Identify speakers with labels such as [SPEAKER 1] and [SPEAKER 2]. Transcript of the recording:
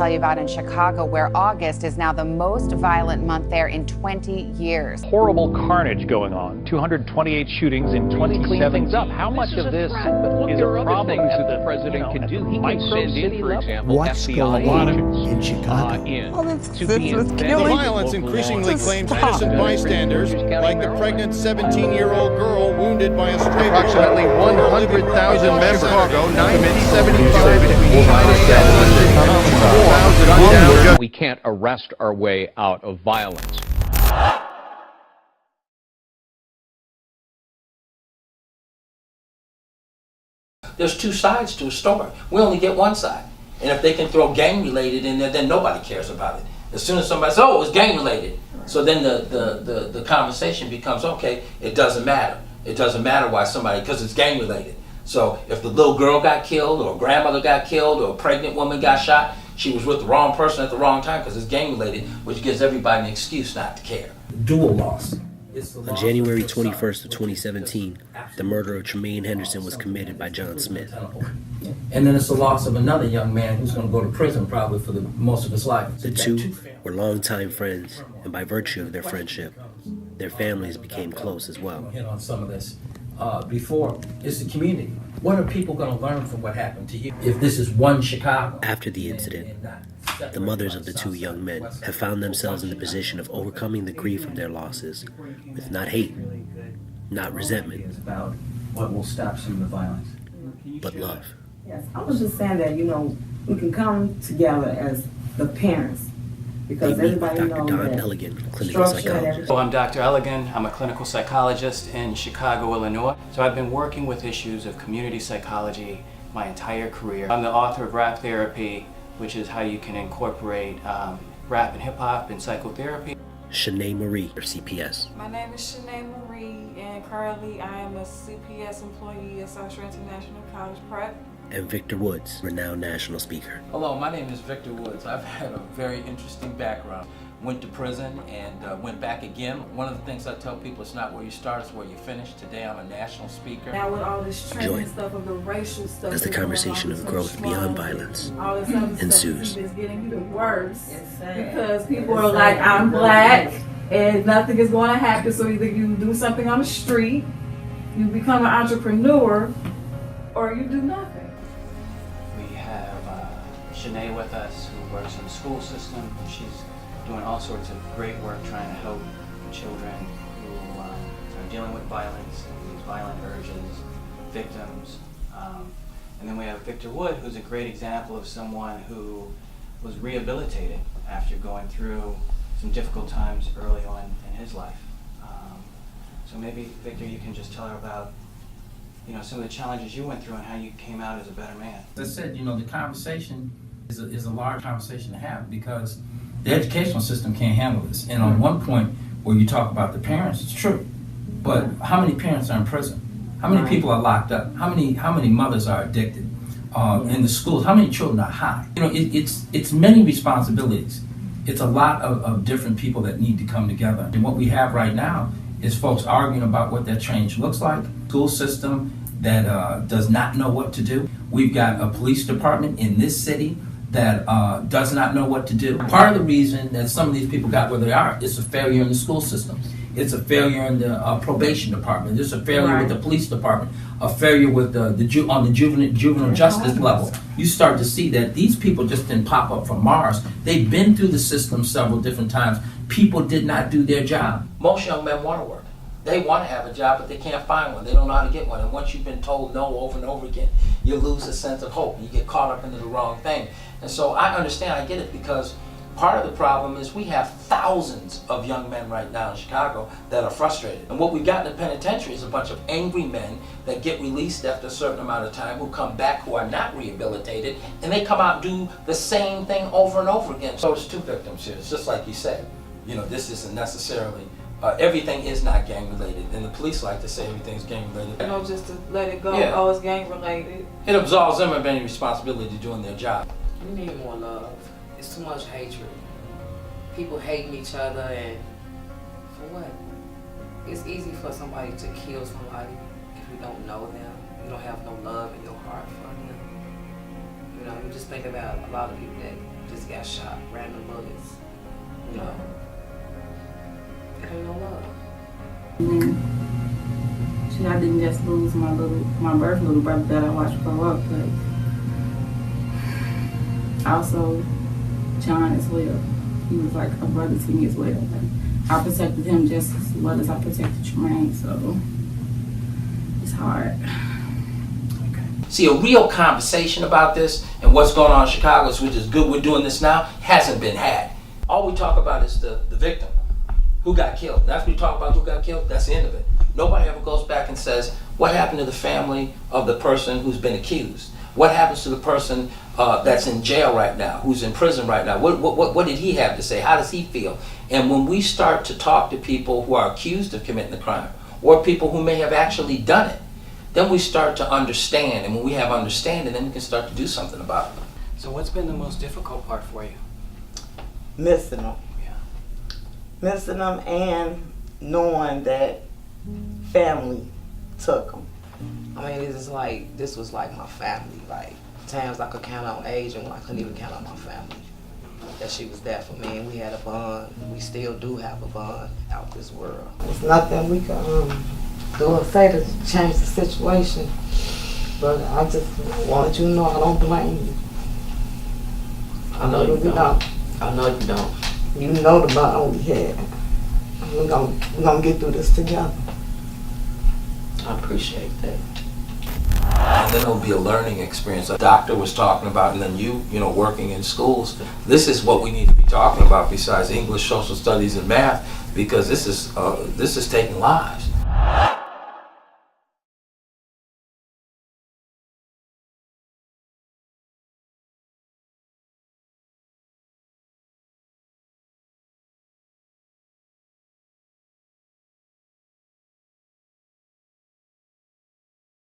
[SPEAKER 1] tell you about in Chicago, where August is now the most violent month there in 20 years.
[SPEAKER 2] Horrible carnage going on. 228 shootings in 2017.
[SPEAKER 3] How much of this is a problem that the president can do? He can send in, for example,
[SPEAKER 4] What's
[SPEAKER 3] FBI
[SPEAKER 4] going on
[SPEAKER 3] agents
[SPEAKER 4] in Chicago?
[SPEAKER 5] The violence increasingly claims innocent bystanders, like the pregnant 17-year-old girl wounded by a stray bullet.
[SPEAKER 6] Approximately 100,000 members. Chicago, 975 between 4,000.
[SPEAKER 3] We can't arrest our way out of violence.
[SPEAKER 7] There's two sides to a story. We only get one side. And if they can throw gang-related in there, then nobody cares about it. As soon as somebody says, oh, it was gang-related, so then the conversation becomes, okay, it doesn't matter. It doesn't matter why somebody, because it's gang-related. So if the little girl got killed, or a grandmother got killed, or a pregnant woman got shot, she was with the wrong person at the wrong time because it's gang-related, which gives everybody an excuse not to care.
[SPEAKER 8] Dual loss.
[SPEAKER 9] On January 21st of 2017, the murder of Tremaine Henderson was committed by John Smith.
[SPEAKER 8] And then it's the loss of another young man who's going to go to prison probably for the most of his life.
[SPEAKER 9] The two were longtime friends, and by virtue of their friendship, their families became close as well.
[SPEAKER 8] Hit on some of this before. It's the community. What are people going to learn from what happened to you? If this is one Chicago.
[SPEAKER 9] After the incident, the mothers of the two young men have found themselves in the position of overcoming the grief from their losses with not hate, not resentment,
[SPEAKER 10] about what will stop some of the violence,
[SPEAKER 9] but love.
[SPEAKER 11] Yes, I was just saying that, we can come together as the parents, because everybody knows
[SPEAKER 9] Dr. Don
[SPEAKER 11] that
[SPEAKER 9] Elligan, clinical psychologist.
[SPEAKER 12] Well, I'm Dr. Elligan. I'm a clinical psychologist in Chicago, Illinois. So I've been working with issues of community psychology my entire career. I'm the author of Rap Therapy, which is how you can incorporate rap and hip hop in psychotherapy.
[SPEAKER 9] Shanae Marie, or CPS.
[SPEAKER 13] My name is Shanae Marie, and currently I am a CPS employee at South Shore International College Prep.
[SPEAKER 9] And Victor Woods, renowned national speaker.
[SPEAKER 7] Hello, my name is Victor Woods. I've had a very interesting background. Went to prison and went back again. One of the things I tell people, it's not where you start, it's where you finish. Today I'm a national speaker.
[SPEAKER 13] Now with all this training stuff of the racial stuff,
[SPEAKER 9] as the conversation of growth beyond violence ensues.
[SPEAKER 13] It's getting even worse because people are like, I'm black and nothing is going to happen. So either you do something on the street, you become an entrepreneur, or you do nothing.
[SPEAKER 12] We have Shanae with us, who works in the school system. She's doing all sorts of great work trying to help children who are dealing with violence, these violent urges, victims. And then we have Victor Wood, who's a great example of someone who was rehabilitated after going through some difficult times early on in his life. So maybe, Victor, you can just tell her about some of the challenges you went through and how you came out as a better man.
[SPEAKER 8] As I said, the conversation is a large conversation to have, because the educational system can't handle this. And on one point where you talk about the parents, it's true. But how many parents are in prison? How many people are locked up? How many mothers are addicted? In the schools, how many children are high? It's many responsibilities. It's a lot of different people that need to come together. And what we have right now is folks arguing about what that change looks like. School system that does not know what to do. We've got a police department in this city that does not know what to do. Part of the reason that some of these people got where they are is a failure in the school system. It's a failure in the probation department. There's a failure with the police department. A failure with on the juvenile justice level. You start to see that these people just didn't pop up from Mars. They've been through the system several different times. People did not do their job.
[SPEAKER 7] Most young men want to work. They want to have a job, but they can't find one. They don't know how to get one. And once you've been told no over and over again, you lose a sense of hope. You get caught up into the wrong thing. And so I understand, I get it, because part of the problem is we have thousands of young men right now in Chicago that are frustrated. And what we've got in the penitentiary is a bunch of angry men that get released after a certain amount of time, who come back who are not rehabilitated, and they come out and do the same thing over and over again. So it's two victims here. It's just like you said. This isn't necessarily, everything is not gang related. And the police like to say everything's gang related.
[SPEAKER 13] Just to let it go,
[SPEAKER 7] yeah.
[SPEAKER 13] Oh, it's gang related.
[SPEAKER 7] It absolves them of any responsibility doing their job.
[SPEAKER 14] We need more love. It's too much hatred. People hating each other, and for what? It's easy for somebody to kill somebody if you don't know them. You don't have no love in your heart for them. You just think about a lot of people that just got got shot, random bullets. You know, it ain't no love.
[SPEAKER 13] I didn't just lose my birth little brother that I watched grow up, but also John as well. He was like a brother to me as well. I protected him just as well as I protected Tremaine, so it's hard.
[SPEAKER 7] See, a real conversation about this and what's going on in Chicago, which is good we're doing this now, hasn't been had. All we talk about is the victim, who got killed. That's what we talk about, who got killed, that's the end of it. Nobody ever goes back and says, what happened to the family of the person who's been accused? What happens to the person that's in jail right now, who's in prison right now? What did he have to say? How does he feel? And when we start to talk to people who are accused of committing the crime, or people who may have actually done it, then we start to understand. And when we have understanding, then we can start to do something about it.
[SPEAKER 12] So what's been the most difficult part for you?
[SPEAKER 11] Missing them.
[SPEAKER 12] Yeah.
[SPEAKER 11] Missing them and knowing that family took them.
[SPEAKER 14] I mean, this was like my family. Like, times I could count on age and when I couldn't even count on my family. That she was there for me and we had a bond. We still do have a bond out this world.
[SPEAKER 11] There's nothing we can do or say to change the situation. But I just want you to know I don't blame you.
[SPEAKER 14] I know you don't. I know you don't.
[SPEAKER 11] You know the bond we had. We're gonna get through this together.
[SPEAKER 14] I appreciate that.
[SPEAKER 7] And then it'll be a learning experience. A doctor was talking about, and then you know, working in schools. This is what we need to be talking about besides English, social studies, and math, because this is taking lives.